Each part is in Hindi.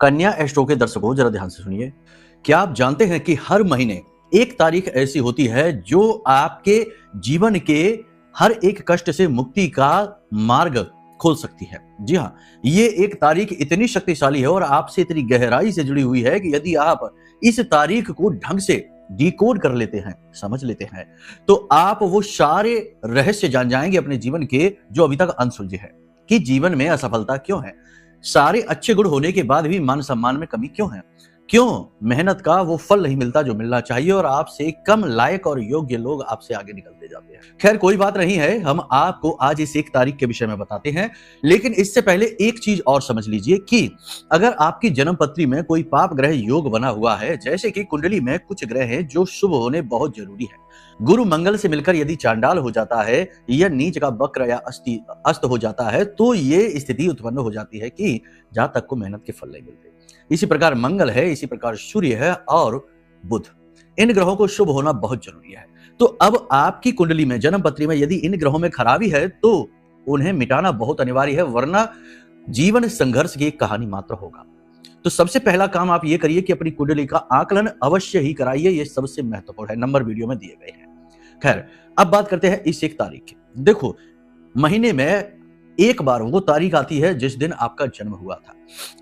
कन्या एस्ट्रो के दर्शकों जरा ध्यान से सुनिए। क्या आप जानते हैं कि हर महीने एक तारीख ऐसी होती है जो आपके जीवन के हर एक कष्ट से मुक्ति का मार्ग खोल सकती है। जी हाँ, ये एक तारीख इतनी शक्तिशाली है और आपसे इतनी गहराई से जुड़ी हुई है कि यदि आप इस तारीख को ढंग से डिकोड कर लेते हैं, समझ लेते हैं, तो आप वो सारे रहस्य जान जाएंगे अपने जीवन के जो अभी तक अनसुलझे हैं। कि जीवन में असफलता क्यों है, सारे अच्छे गुण होने के बाद भी मान सम्मान में कमी क्यों है, क्यों मेहनत का वो फल नहीं मिलता जो मिलना चाहिए और आपसे कम लायक और योग्य लोग आपसे आगे निकलते जाते हैं। खैर कोई बात नहीं है, हम आपको आज इस एक तारीख के विषय में बताते हैं, लेकिन इससे पहले एक चीज और समझ लीजिए कि अगर आपकी जन्म पत्री में कोई पाप ग्रह योग बना हुआ है, जैसे कि कुंडली में कुछ ग्रह हैं जो शुभ होने बहुत जरूरी है। गुरु मंगल से मिलकर यदि चांडाल हो जाता है या नीच का वक्र या अस्त हो जाता है, तो ये स्थिति उत्पन्न हो जाती है कि जहां तक को मेहनत के फल नहीं मिलते। इसी प्रकार मंगल है, इसी प्रकार सूर्य है और बुध, इन ग्रहों को शुभ होना बहुत जरूरी है। तो अब आपकी कुंडली में जन्म पत्री में यदि इन ग्रहों में खराबी है तो उन्हें मिटाना बहुत अनिवार्य है, वरना जीवन संघर्ष की एक कहानी मात्र होगा। तो सबसे पहला काम आप ये करिए कि अपनी कुंडली का आकलन अवश्य ही कराइए, ये सबसे महत्वपूर्ण है। नंबर वीडियो में दिए गए हैं। खैर अब बात करते हैं इस एक तारीख की। देखो, महीने में एक बार वो तारीख आती है जिस दिन आपका जन्म हुआ था।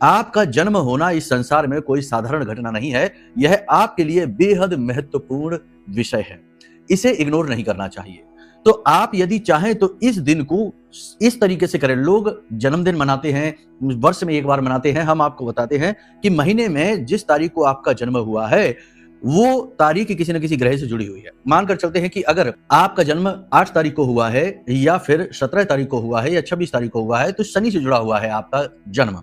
आपका जन्म होना इस संसार में कोई साधारण घटना नहीं है, यह आपके लिए बेहद महत्वपूर्ण विषय है, इसे इग्नोर नहीं करना चाहिए। तो आप यदि चाहें तो इस दिन को इस तरीके से करें। लोग जन्मदिन मनाते हैं, वर्ष में एक बार मनाते हैं। हम आपको बताते हैं कि महीने में जिस तारीख को आपका जन्म हुआ है वो तारीख किसी न किसी ग्रह से जुड़ी हुई है। मानकर चलते हैं कि अगर आपका जन्म 8 तारीख को हुआ है या फिर 17 तारीख को हुआ है या 26 तारीख को हुआ है, तो शनि से जुड़ा हुआ है आपका जन्म।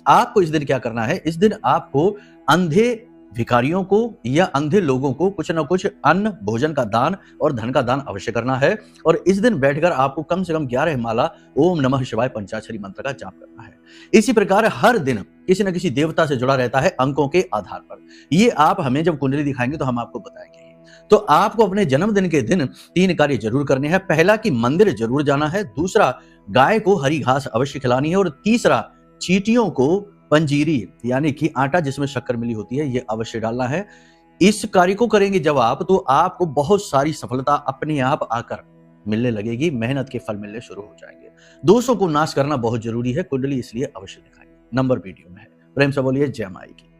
आपको इस दिन क्या करना है, इस दिन आपको अंधे भिखारियों को या अंधे लोगों को कुछ न कुछ अन्न भोजन का दान और धन का दान अवश्य करना है। और इस दिन बैठकर आपको कम से कम 11 माला ओम नमः शिवाय पंचाक्षरी मंत्र का जाप करना है। इसी प्रकार हर दिन किसी न किसी देवता से जुड़ा रहता है अंकों के आधार पर। ये आप हमें जब कुंडली दिखाएंगे तो हम आपको बताएंगे। तो आपको अपने जन्मदिन के दिन 3 कार्य जरूर करने हैं। पहला कि मंदिर जरूर जाना है, दूसरा गाय को हरी घास अवश्य खिलानी है और तीसरा चींटियों को पंजीरी यानी कि आटा जिसमें शक्कर मिली होती है ये अवश्य डालना है। इस कार्य को करेंगे जब आप, तो आपको बहुत सारी सफलता अपने आप आकर मिलने लगेगी, मेहनत के फल मिलने शुरू हो जाएंगे। दोषों को नाश करना बहुत जरूरी है, कुंडली इसलिए अवश्य दिखाइए। नंबर वीडियो में है। प्रेम से बोलिए जय माई की।